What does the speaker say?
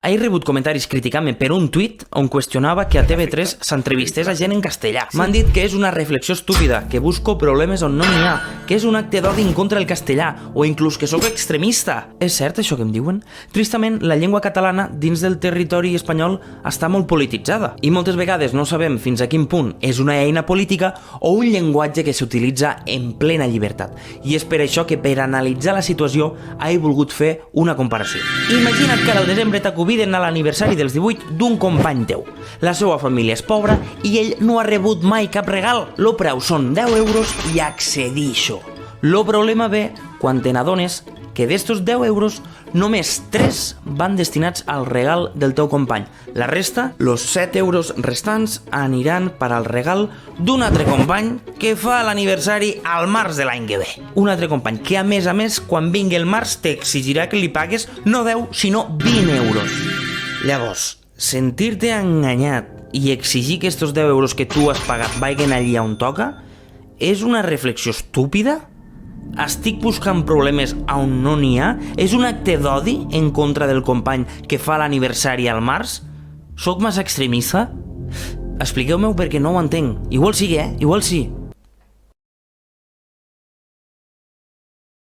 He rebut comentaris criticant-me per un tuit on qüestionava que a TV3 s'entrevistés a gent en castellà. M'han dit que és una reflexió estúpida, que busco problemes on no n'hi ha, que és un acte d'odi en contra del castellà, o inclús que sóc extremista. És cert això que em diuen? Tristament, la llengua catalana dins del territori espanyol està molt polititzada i moltes vegades no sabem fins a quin punt és una eina política o un llenguatge que s'utilitza en plena llibertat. I és per això que per analitzar la situació he volgut fer una comparació. Imagina't que al desembre t'acubiden a l'aniversari dels 18 d'un company teu. La seva família és pobra i ell no ha rebut mai cap regal. Lo preu són 10 euros i accedixo. Lo problema ve quan te n'adones que d'estos 10 euros només 3 van destinats al regal del teu company. La resta, los 7 euros restants, aniran per al regal d'un altre company que fa l'aniversari al març de l'any que ve. Un altre company que, a més, quan vingui el març, t'exigirà que li pagues no 10, sinó 20 euros. Llavors, sentir-te enganyat i exigir que estos 10 euros que tu has pagat vagin allí on toca és una reflexió estúpida? Estic buscant problemes on no n'hi ha? És un acte d'odi en contra del company que fa l'aniversari al març? Soc massa extremista? Expliqueu-m'ho perquè no ho entenc. Igual sí, Igual sí.